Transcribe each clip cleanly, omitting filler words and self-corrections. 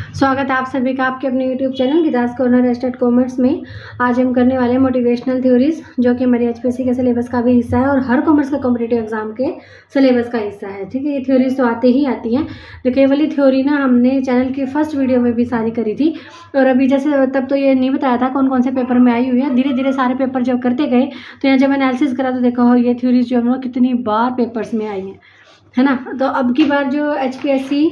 स्वागत है आप सभी का आपके अपने YouTube channel Gidas corner state commerce में। आज हम करने वाले हैं मोटिवेशनल थ्योरीज, जो कि हमारी HPSC के सिलेबस का भी हिस्सा है और हर कॉमर्स का कॉम्पिटिटिव एग्जाम के सिलेबस का हिस्सा है। ठीक है, ये थ्योरीज तो आती ही हैं। तो केवल थ्योरी ना हमने चैनल की फर्स्ट वीडियो में भी सारी करी थी, और अभी जैसे तब तो ये नहीं बताया था कौन कौन से पेपर में आई हुई है। धीरे धीरे सारे पेपर जब करते गए तो यहाँ जब एनालिसिस करा तो देखा ये थ्योरीज जो है कितनी बार पेपर्स में आई है ना। तो अब की बार जो HPSC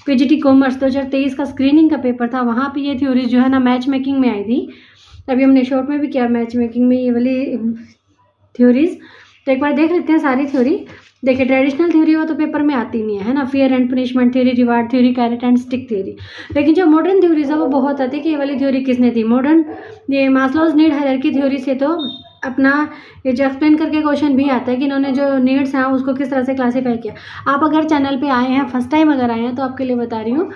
PGT कॉमर्स 2023 का स्क्रीनिंग का पेपर था, वहाँ पे ये थ्योरीज जो है ना मैच मेकिंग में आई थी। अभी हमने शॉर्ट में भी किया मैच मेकिंग में ये वाली थ्योरीज। तो एक बार देख लेते हैं सारी थ्योरी। देखिए, ट्रेडिशनल थ्योरी वो तो पेपर में आती नहीं है ना, fear and punishment theory, reward theory, carrot and stick theory. लेकिन जो मॉडर्न थ्योरीज है वो बहुत आती है कि ये वाली थ्योरी किसने दी। मॉडर्न ये मास्लोज नीड हायरार्की थ्योरी से तो अपना ये जो एक्सप्लेन करके क्वेश्चन भी आता है कि इन्होंने जो नीड्स हैं उसको किस तरह से क्लासीफाई किया। आप अगर चैनल पे आए हैं, फर्स्ट टाइम अगर आए हैं, तो आपके लिए बता रही हूँ,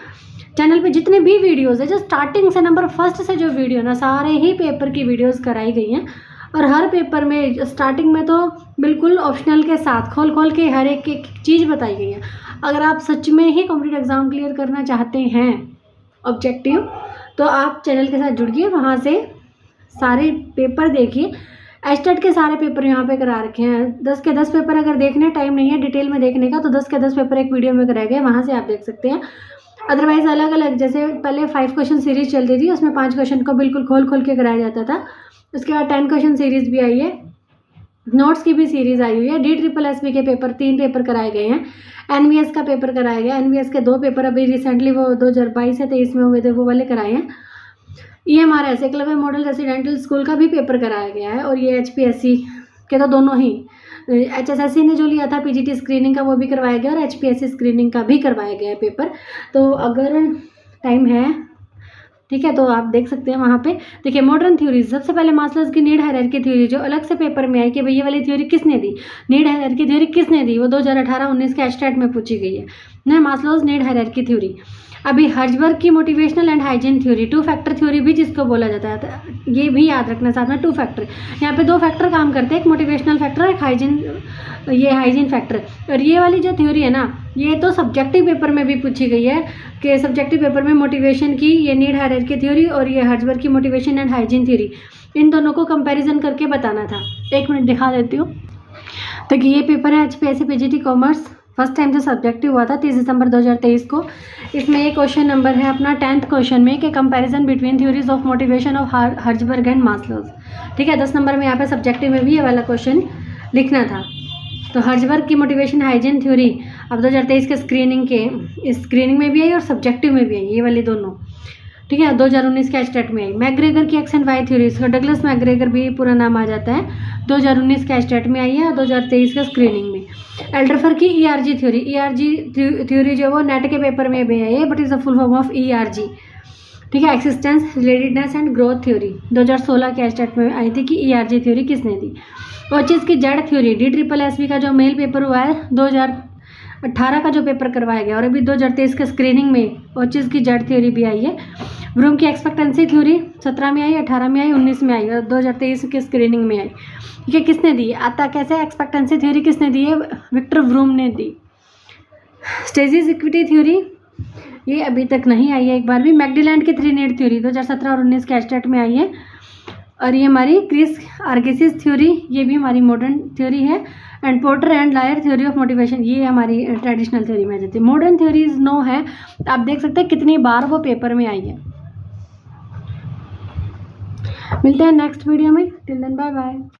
चैनल पे जितने भी वीडियोस है जो स्टार्टिंग से नंबर फर्स्ट से जो वीडियो ना सारे ही पेपर की वीडियोस कराई गई हैं। और हर पेपर में स्टार्टिंग में तो बिल्कुल ऑप्शनल के साथ खोल के हर एक चीज़ बताई गई है। अगर आप सच में ही कॉम्पिटिटिव एग्जाम क्लियर करना चाहते हैं ऑब्जेक्टिव, तो आप चैनल के साथ जुड़िए, वहाँ से सारे पेपर देखिए। एस्टेट के सारे पेपर यहाँ पे करा रखे हैं। 10 के 10 पेपर अगर देखने टाइम नहीं है डिटेल में देखने का, तो 10 के 10 पेपर एक वीडियो में कराए गए, वहाँ से आप देख सकते हैं। अदरवाइज अलग अलग, जैसे पहले 5 क्वेश्चन सीरीज चलती थी, उसमें 5 क्वेश्चन को बिल्कुल खोल के कराया जाता था। उसके बाद 10 क्वेश्चन सीरीज भी आई है, नोट्स की भी सीरीज आई हुई है। DSSB के पेपर 3 पेपर कराए गए हैं। NVS का पेपर कराया गया। NVS के 2 पेपर अभी रिसेंटली वो 2022 से 23 में हुए थे, वो वाले कराए हैं। EMRS Eklavya model residential school का भी पेपर कराया गया है। और ये HPSC के तो दोनों ही, HSSC ने जो लिया था PGT स्क्रीनिंग का वो भी करवाया गया, और HPSC स्क्रीनिंग का भी करवाया गया है पेपर। तो अगर टाइम है, ठीक है, तो आप देख सकते हैं वहाँ पे। देखिए, मॉडर्न थ्योरीज, सबसे पहले मास्लोज की नीड हायरार्की थ्योरी जो अलग से पेपर में आई कि भाई ये वाली थ्योरी किसने दी, नीड हायरार्की थ्योरी किसने दी, वो 2018-19 के एस्टेट में पूछी गई है ना, मास्लोज नीड हायरार्की थ्योरी। अभी हर्जबर्ग की motivational and hygiene theory, 2 factor theory भी जिसको बोला जाता है, तो ये भी याद रखना साथ में। 2 फैक्टर, यहाँ पे 2 फैक्टर काम करते हैं, एक मोटिवेशनल फैक्टर, एक हाइजीन फैक्टर। और ये वाली जो थ्योरी है ना, ये तो सब्जेक्टिव पेपर में भी पूछी गई है कि सब्जेक्टिव पेपर में मोटिवेशन की ये नीड हायरार्की थ्योरी और ये हर्जबर्ग की मोटिवेशन एंड हाइजीन थ्योरी, इन दोनों को कंपैरिजन करके बताना था। 1 मिनट दिखा देती हूँ। तो ये पेपर है HPSC PGT commerce, first time जो सब्जेक्टिव हुआ था 30 दिसंबर 2023 को। इसमें एक क्वेश्चन नंबर है अपना 10th क्वेश्चन में कि comparison between theories of motivation of Herzberg and Maslow's. ठीक है, 10 नंबर में यहाँ पे सब्जेक्टिव में भी ये वाला क्वेश्चन लिखना था। तो हर्जबर्ग की मोटिवेशन हाइजीन थ्योरी अब 2023 के स्क्रीनिंग में भी आई और सब्जेक्टिव में भी आई, ये वाली दोनों। ठीक है, 2019 के एस्टेट में आई। मैग्रेगर की एक्स एंड वाई थ्योरी, इसका डगलस मैग्रेगर भी पूरा नाम आ जाता है, 2019 के एस्टेट में आई है और 2023 के स्क्रीनिंग में। एल्डरफर की ERG थ्योरी जो वो नेट के पेपर में भी आई है, but is a full form of ERG। ठीक है, existence relatedness and growth theory 2016 के एस्टेट में आई थी कि ERG थ्योरी किसने दी। ओचिस की जड़ थ्योरी, DSSB का जो मेल पेपर हुआ है 2018 का जो पेपर करवाया गया, और अभी 2023 के स्क्रीनिंग में ओचिस की जड़ थ्योरी भी आई है। व्रूम की एक्सपेक्टेंसी थ्योरी 17 में आई, 18 में आई, 19 में आई और 2023 के स्क्रीनिंग में आई। ये किसने दी, आता कैसे एक्सपेक्टेंसी थ्योरी किसने दी है, विक्टर व्रूम ने दी। स्टेजिस इक्विटी थ्योरी ये अभी तक नहीं आई है एक बार भी। मैकडीलैंड की 3 नीड थ्योरी 2017 और 19 के एस्टेट में आई है। और ये हमारी क्रिस आर्गेसिस थ्योरी, ये भी हमारी मॉडर्न थ्योरी है। And Porter and Lawler theory of motivation, ये हमारी ट्रेडिशनल थ्योरी में जाती है। मॉडर्न थ्योरीज 9 है। आप देख सकते हैं कितनी बार वो पेपर में आई है। मिलते हैं नेक्स्ट वीडियो में, टिल देन बाय बाय।